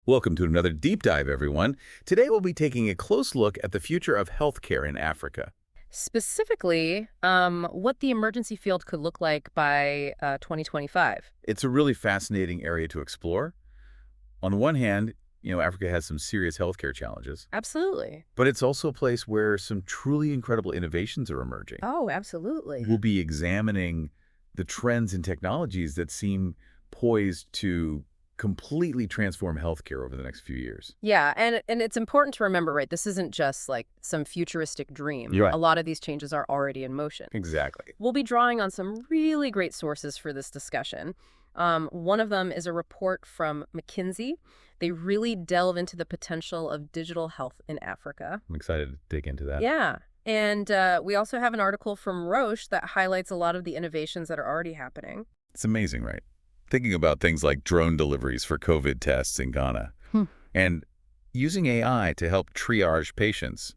Welcome to another deep dive, everyone. Today we'll be taking a close look at the future of healthcare in Africa. Specifically, what the emergency field could look like by 2025. It's a really fascinating area to explore. On the one hand, Africa has some serious healthcare challenges, Absolutely. but it's also a place where some truly incredible innovations are emerging. Oh, absolutely. We'll be examining the trends and technologies that seem poised to completely transform healthcare over the next few years. Yeah, and it's important to remember, right, this isn't just like some futuristic dream. You're right. A lot of these changes are already in motion. Exactly. We'll be drawing on some really great sources for this discussion. One of them is a report from McKinsey. They really delve into the potential of digital health in Africa. I'm excited to dig into that. Yeah. And we also have an article from Roche that highlights a lot of the innovations that are already happening. It's amazing, right? Thinking about things like drone deliveries for COVID tests in Ghana and using AI to help triage patients.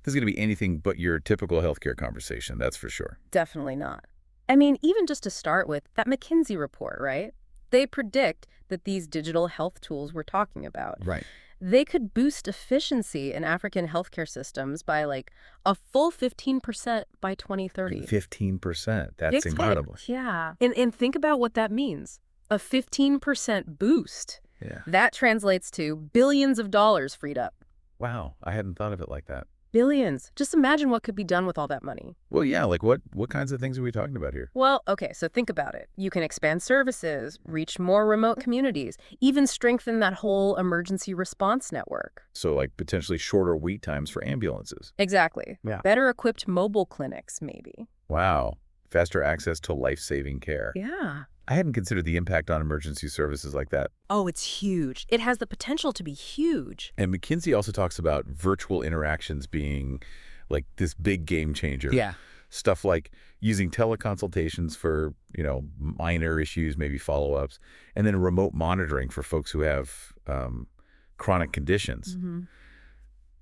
This is going to be anything but your typical healthcare conversation, that's for sure. Definitely not. I mean, even just to start with, that McKinsey report, right? They predict that these digital health tools we're talking about, Right. they could boost efficiency in African healthcare systems by like a full 15% by 2030. 15%. That's Big time. incredible. Yeah. And think about what that means. A 15% boost. Yeah. That translates to billions of dollars freed up. Wow. I hadn't thought of it like that. Billions. Just imagine what could be done with all that money. Well, yeah, like what kinds of things are we talking about here? Well, okay, so think about it. You can expand services, reach more remote communities, even strengthen that whole emergency response network. So like potentially shorter wait times for ambulances. Exactly. Yeah. Better equipped mobile clinics, maybe. Wow. Faster access to life-saving care. Yeah. I hadn't considered the impact on emergency services like that. Oh, it's huge. It has the potential to be huge. And McKinsey also talks about virtual interactions being like this big game changer. Yeah. Stuff like using teleconsultations for, minor issues, maybe follow-ups, and then remote monitoring for folks who have chronic conditions.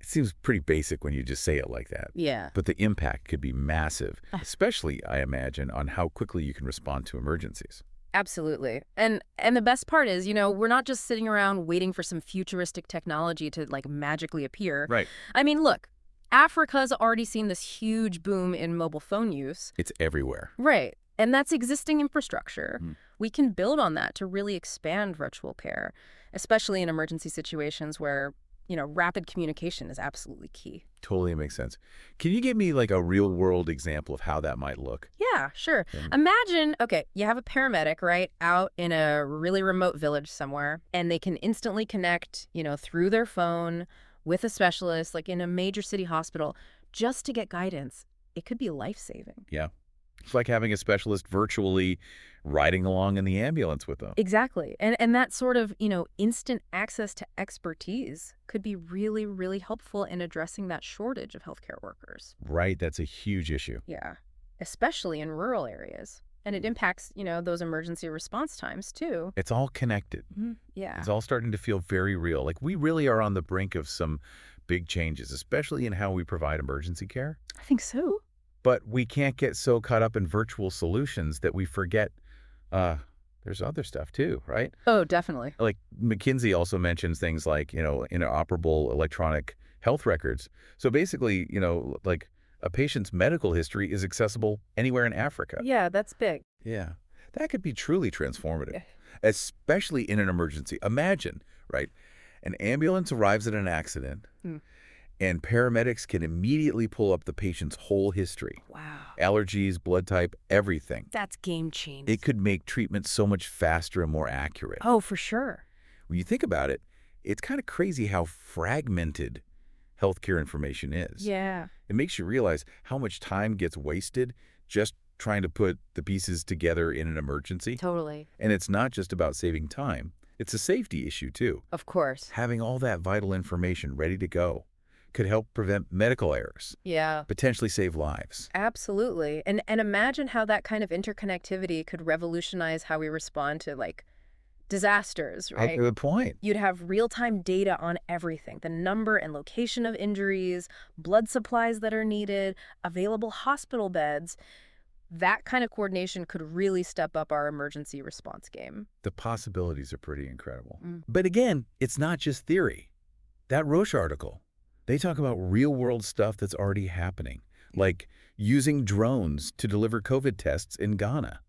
It seems pretty basic when you just say it like that. Yeah. But the impact could be massive, especially, I imagine, on how quickly you can respond to emergencies. Absolutely. And the best part is, we're not just sitting around waiting for some futuristic technology to like magically appear. Right. I mean, look, Africa's already seen this huge boom in mobile phone use. It's everywhere. Right. And that's existing infrastructure. We can build on that to really expand virtual care, especially in emergency situations where, rapid communication is absolutely key. Totally makes sense. Can you give me like a real-world example of how that might look? Yeah, sure. Yeah. Imagine, okay, you have a paramedic, right, out in a really remote village somewhere, and they can instantly connect, through their phone with a specialist, like in a major city hospital, just to get guidance. It could be life-saving. Yeah. It's like having a specialist virtually riding along in the ambulance with them. Exactly. And that sort of, instant access to expertise could be really, really helpful in addressing that shortage of healthcare workers. Right. That's a huge issue. Yeah, especially in rural areas. And it impacts, those emergency response times, too. It's all connected. Yeah. It's all starting to feel very real. Like we really are on the brink of some big changes, especially in how we provide emergency care. I think so. But we can't get so caught up in virtual solutions that we forget there's other stuff too, right? Oh, definitely. Like McKinsey also mentions things like, interoperable electronic health records. So basically, like a patient's medical history is accessible anywhere in Africa. Yeah, that's big. Yeah. That could be truly transformative, especially in an emergency. Imagine, right? An ambulance arrives at an accident and paramedics can immediately pull up the patient's whole history. Wow. Allergies, blood type, everything. That's game changing. It could make treatment so much faster and more accurate. Oh, for sure. When you think about it, it's kind of crazy how fragmented healthcare information is. Yeah. It makes you realize how much time gets wasted just trying to put the pieces together in an emergency. Totally. And it's not just about saving time. It's a safety issue, too. Of course. Having all that vital information ready to go could help prevent medical errors, Yeah. potentially save lives. Absolutely. And imagine how that kind of interconnectivity could revolutionize how we respond to, like, disasters, right? Good point. You'd have real-time data on everything, the number and location of injuries, blood supplies that are needed, available hospital beds. That kind of coordination could really step up our emergency response game. The possibilities are pretty incredible. Mm. But again, it's not just theory. That Roche article, they talk about real-world stuff that's already happening, like using drones to deliver COVID tests in Ghana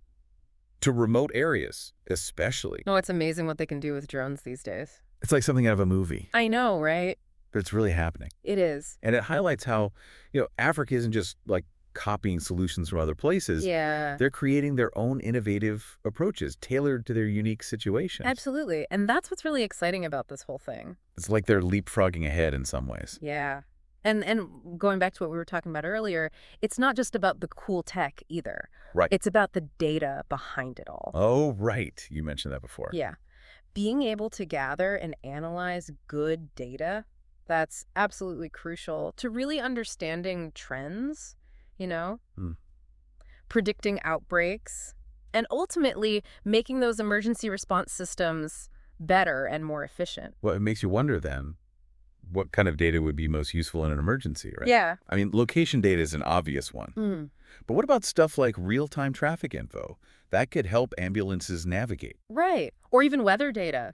to remote areas, especially. Oh, it's amazing what they can do with drones these days. It's like something out of a movie, I know, right? but it's really happening. It is. And it highlights how, Africa isn't just like copying solutions from other places. Yeah. They're creating their own innovative approaches tailored to their unique situations. Absolutely. And that's what's really exciting about this whole thing. It's like they're leapfrogging ahead in some ways. Yeah. And going back to what we were talking about earlier, it's not just about the cool tech either. Right. It's about the data behind it all. Oh, right. You mentioned that before. Yeah. Being able to gather and analyze good data, that's absolutely crucial to really understanding trends, predicting outbreaks, and ultimately making those emergency response systems better and more efficient. Well, it makes you wonder then, what kind of data would be most useful in an emergency, right? Yeah. I mean, location data is an obvious one. But what about stuff like real-time traffic info? That could help ambulances navigate. Right. Or even weather data,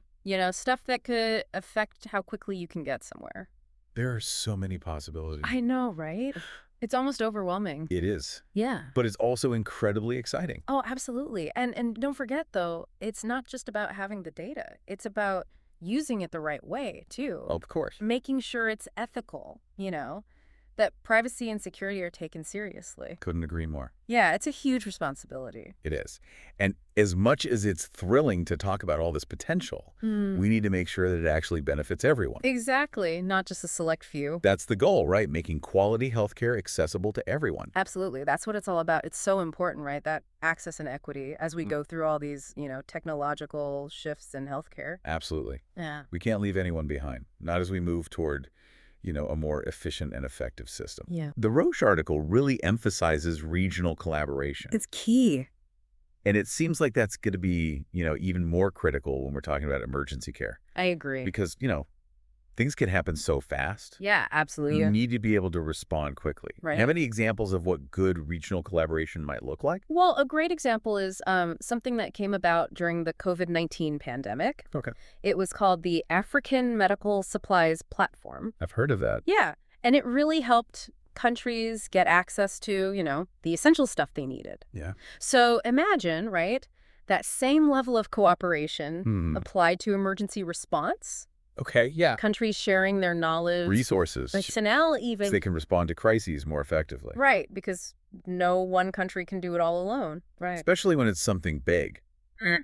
stuff that could affect how quickly you can get somewhere. There are so many possibilities. I know, right? It's almost overwhelming. It is. Yeah. But it's also incredibly exciting. Oh, absolutely. And don't forget, though, it's not just about having the data. It's about using it the right way, too. Of course. Making sure it's ethical, that privacy and security are taken seriously. Couldn't agree more. Yeah, it's a huge responsibility. It is. And as much as it's thrilling to talk about all this potential, we need to make sure that it actually benefits everyone. Exactly, not just a select few. That's the goal, right? Making quality healthcare accessible to everyone. Absolutely. That's what it's all about. It's so important, right? That access and equity as we go through all these, technological shifts in healthcare. Absolutely. Yeah. We can't leave anyone behind, not as we move toward a more efficient and effective system. Yeah. The Roche article really emphasizes regional collaboration. It's key. And it seems like that's going to be, even more critical when we're talking about emergency care. I agree. Because, things can happen so fast. Yeah, absolutely. You need to be able to respond quickly. Right. Have any examples of what good regional collaboration might look like? Well, a great example is something that came about during the COVID-19 pandemic. Okay. It was called the African Medical Supplies Platform. I've heard of that. Yeah, and it really helped countries get access to, the essential stuff they needed. Yeah. So imagine, right, that same level of cooperation applied to emergency response. Okay, yeah. Countries sharing their knowledge. Resources. Personnel even. So they can respond to crises more effectively. Right, because no one country can do it all alone. Right. Especially when it's something big,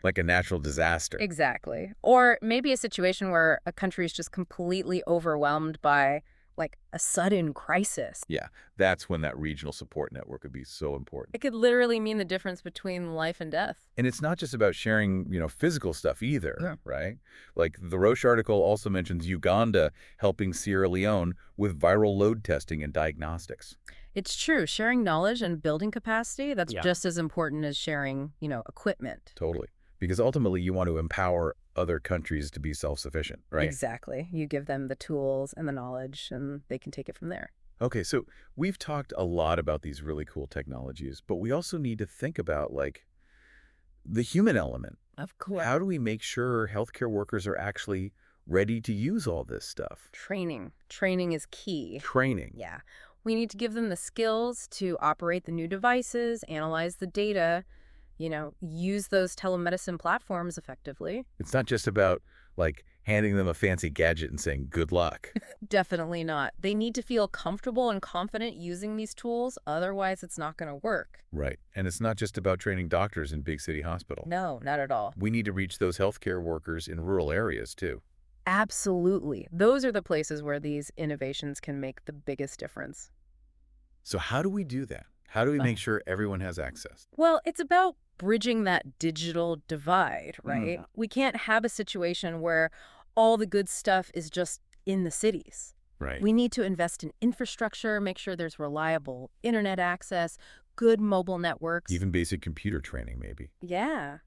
like a natural disaster. Exactly. Or maybe a situation where a country is just completely overwhelmed by, like, a sudden crisis. Yeah, that's when that regional support network would be so important. It could literally mean the difference between life and death. And it's not just about sharing, physical stuff either, right? Like the Roche article also mentions Uganda helping Sierra Leone with viral load testing and diagnostics. It's true. Sharing knowledge and building capacity, that's just as important as sharing, equipment. Totally. Because ultimately you want to empower other countries to be self-sufficient, right? Exactly. You give them the tools and the knowledge, and they can take it from there. Okay, so we've talked a lot about these really cool technologies, but we also need to think about, like, the human element. Of course. How do we make sure healthcare workers are actually ready to use all this stuff? Training. Training is key. Training. Yeah. We need to give them the skills to operate the new devices, analyze the data, use those telemedicine platforms effectively. It's not just about, like, handing them a fancy gadget and saying, good luck. Definitely not. They need to feel comfortable and confident using these tools. Otherwise, it's not going to work. Right. And it's not just about training doctors in big city hospitals. No, not at all. We need to reach those healthcare workers in rural areas, too. Absolutely. Those are the places where these innovations can make the biggest difference. So how do we do that? How do we make sure everyone has access? Well, it's about bridging that digital divide, right? We can't have a situation where all the good stuff is just in the cities. Right. We need to invest in infrastructure, make sure there's reliable internet access, good mobile networks. Even basic computer training, maybe. Yeah.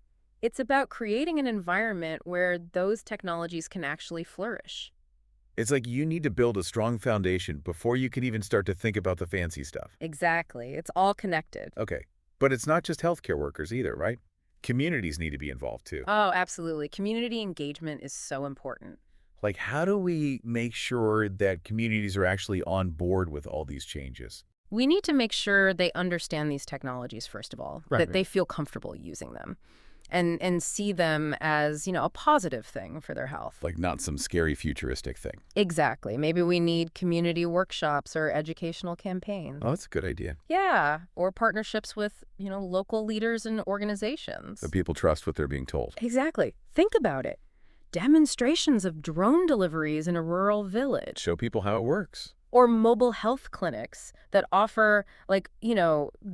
It's about creating an environment where those technologies can actually flourish. It's like you need to build a strong foundation before you can even start to think about the fancy stuff. Exactly. It's all connected. Okay. But it's not just healthcare workers either, right? Communities need to be involved too. Oh, absolutely. Community engagement is so important. Like, how do we make sure that communities are actually on board with all these changes? We need to make sure they understand these technologies, first of all, that they feel comfortable using them and see them as, a positive thing for their health. Like, not some scary futuristic thing. Exactly. Maybe we need community workshops or educational campaigns. Oh, that's a good idea. Yeah, or partnerships with, local leaders and organizations. So people trust what they're being told. Exactly. Think about it. Demonstrations of drone deliveries in a rural village. Show people how it works. Or mobile health clinics that offer,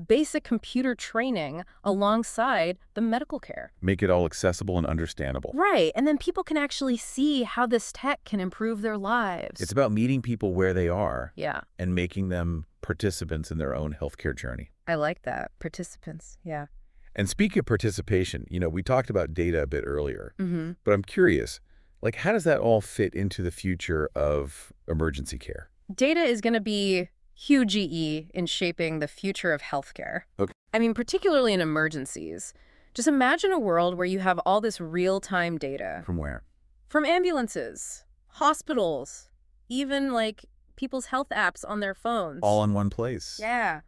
basic computer training alongside the medical care. Make it all accessible and understandable. Right. And then people can actually see how this tech can improve their lives. It's about meeting people where they are. Yeah. And making them participants in their own healthcare journey. I like that. Participants. Yeah. And speaking of participation, we talked about data a bit earlier. But I'm curious, how does that all fit into the future of emergency care? Data is going to be huge in shaping the future of healthcare. Okay. I mean, particularly in emergencies. Just imagine a world where you have all this real-time data. From where? From ambulances, hospitals, even people's health apps on their phones. All in one place. Yeah.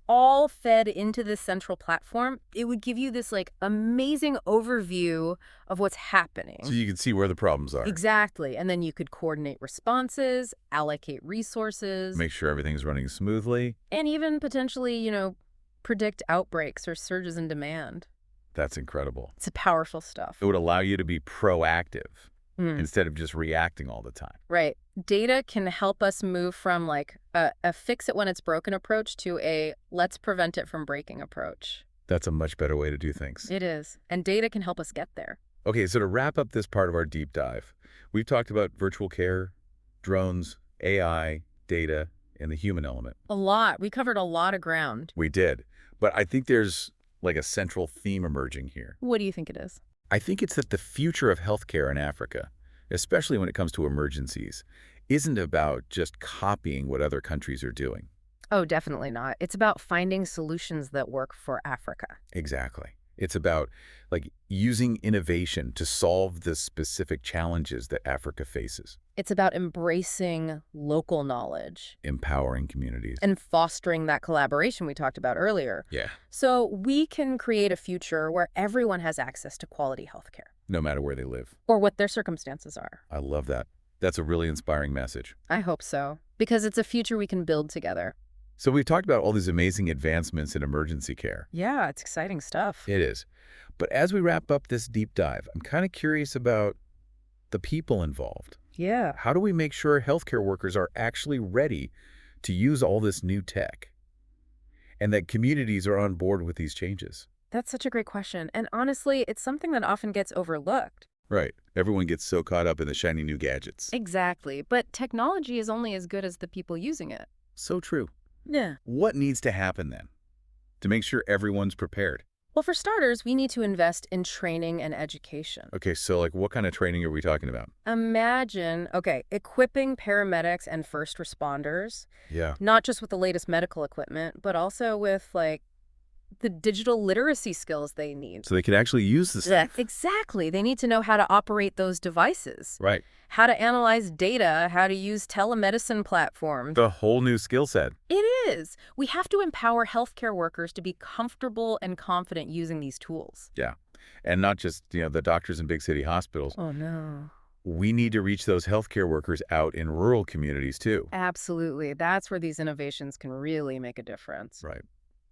All fed into this central platform. It would give you this amazing overview of what's happening. So you can see where the problems are. Exactly. And then you could coordinate responses, allocate resources. Make sure everything's running smoothly. And even potentially, predict outbreaks or surges in demand. That's incredible. It's powerful stuff. It would allow you to be proactive instead of just reacting all the time. Right. Data can help us move from a fix it when it's broken approach to a let's prevent it from breaking approach. That's a much better way to do things. It is. And data can help us get there. Okay, so to wrap up this part of our deep dive, we've talked about virtual care, drones, AI, data, and the human element. A lot. We covered a lot of ground. We did. But I think there's a central theme emerging here. What do you think it is? I think it's that the future of healthcare in Africa, especially when it comes to emergencies, isn't about just copying what other countries are doing. Oh, definitely not. It's about finding solutions that work for Africa. Exactly. It's about using innovation to solve the specific challenges that Africa faces. It's about embracing local knowledge. Empowering communities. And fostering that collaboration we talked about earlier. Yeah. So we can create a future where everyone has access to quality healthcare. No matter where they live. Or what their circumstances are. I love that. That's a really inspiring message. I hope so. Because it's a future we can build together. So we've talked about all these amazing advancements in emergency care. Yeah, it's exciting stuff. It is. But as we wrap up this deep dive, I'm kind of curious about the people involved. Yeah. How do we make sure healthcare workers are actually ready to use all this new tech and that communities are on board with these changes? That's such a great question. And honestly, it's something that often gets overlooked. Right. Everyone gets so caught up in the shiny new gadgets. Exactly. But technology is only as good as the people using it. So true. Yeah. What needs to happen then to make sure everyone's prepared? Well, for starters, we need to invest in training and education. Okay, so what kind of training are we talking about? Imagine, equipping paramedics and first responders. Yeah. Not just with the latest medical equipment, but also with, the digital literacy skills they need. So they can actually use this stuff. Exactly. They need to know how to operate those devices. Right. How to analyze data, how to use telemedicine platforms. The whole new skill set. It is. We have to empower healthcare workers to be comfortable and confident using these tools. Yeah. And not just, the doctors in big city hospitals. Oh, no. We need to reach those healthcare workers out in rural communities, too. Absolutely. That's where these innovations can really make a difference. Right.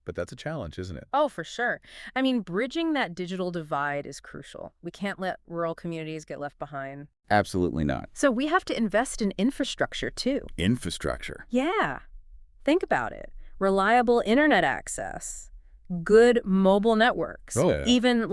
But that's a challenge, isn't it? Oh, for sure. I mean, bridging that digital divide is crucial. We can't let rural communities get left behind. Absolutely not. So we have to invest in infrastructure, too. Infrastructure. Yeah. Think about it. Reliable internet access, good mobile networks, even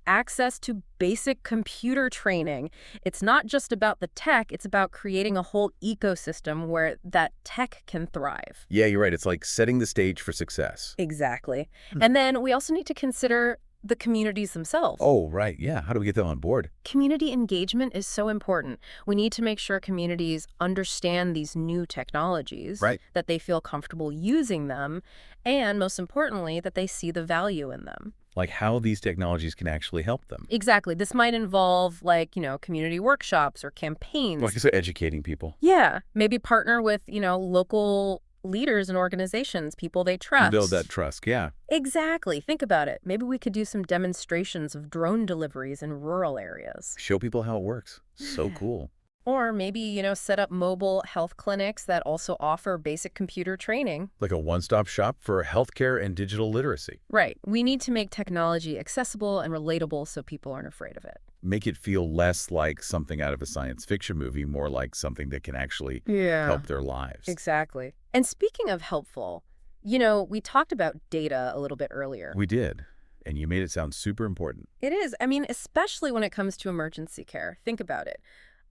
access to basic computer training. It's not just about the tech, it's about creating a whole ecosystem where that tech can thrive. Yeah, you're right. It's like setting the stage for success. Exactly. And then we also need to consider the communities themselves. Oh, right. Yeah. How do we get them on board? Community engagement is so important. We need to make sure communities understand these new technologies, Right. that they feel comfortable using them, and most importantly, that they see the value in them. Like how these technologies can actually help them. Exactly. This might involve, like, community workshops or campaigns. Like I said, educating people. Yeah, maybe partner with, local leaders and organizations, people they trust. Build that trust. Yeah. Exactly. Think about it. Maybe we could do some demonstrations of drone deliveries in rural areas. Show people how it works. So cool. Or maybe, set up mobile health clinics that also offer basic computer training. Like a one-stop shop for healthcare and digital literacy. Right. We need to make technology accessible and relatable so people aren't afraid of it. Make it feel less like something out of a science fiction movie, more like something that can actually help their lives. Exactly. And speaking of helpful, we talked about data a little bit earlier. We did. And you made it sound super important. It is. I mean, especially when it comes to emergency care. Think about it.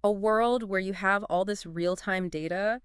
A world where you have all this real-time data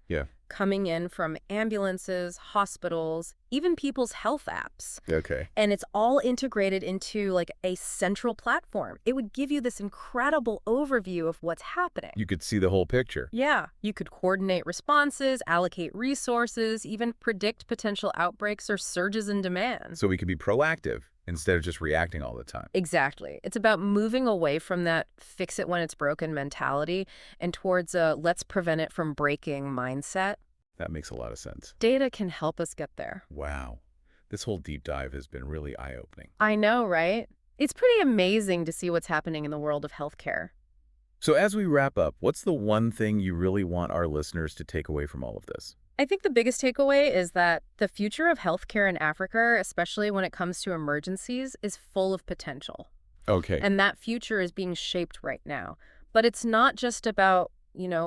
coming in from ambulances, hospitals, even people's health apps. Okay. And it's all integrated into like a central platform. It would give you this incredible overview of what's happening. You could see the whole picture. Yeah, you could coordinate responses, allocate resources, even predict potential outbreaks or surges in demand. So we could be proactive instead of just reacting all the time. Exactly. It's about moving away from that fix it when it's broken mentality and towards a let's prevent it from breaking mindset. That makes a lot of sense. Data can help us get there. Wow. This whole deep dive has been really eye-opening. I know, right? It's pretty amazing to see what's happening in the world of healthcare. So as we wrap up, what's the one thing you really want our listeners to take away from all of this? I think the biggest takeaway is that the future of healthcare in Africa, especially when it comes to emergencies, is full of potential. Okay. And that future is being shaped right now. But it's not just about,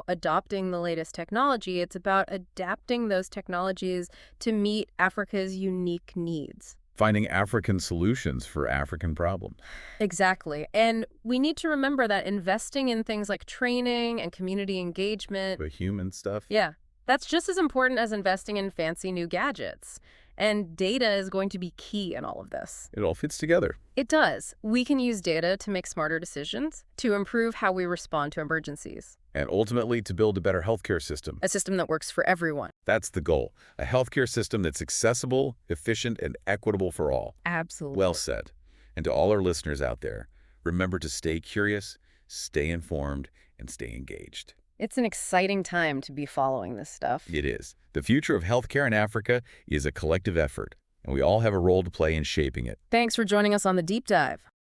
adopting the latest technology. It's about adapting those technologies to meet Africa's unique needs. Finding African solutions for African problems. Exactly. And we need to remember that investing in things like training and community engagement. The human stuff. Yeah. That's just as important as investing in fancy new gadgets. And data is going to be key in all of this. It all fits together. It does. We can use data to make smarter decisions, to improve how we respond to emergencies. And ultimately to build a better healthcare system. A system that works for everyone. That's the goal. A healthcare system that's accessible, efficient, and equitable for all. Absolutely. Well said. And to all our listeners out there, remember to stay curious, stay informed, and stay engaged. It's an exciting time to be following this stuff. It is. The future of healthcare in Africa is a collective effort, and we all have a role to play in shaping it. Thanks for joining us on The Deep Dive.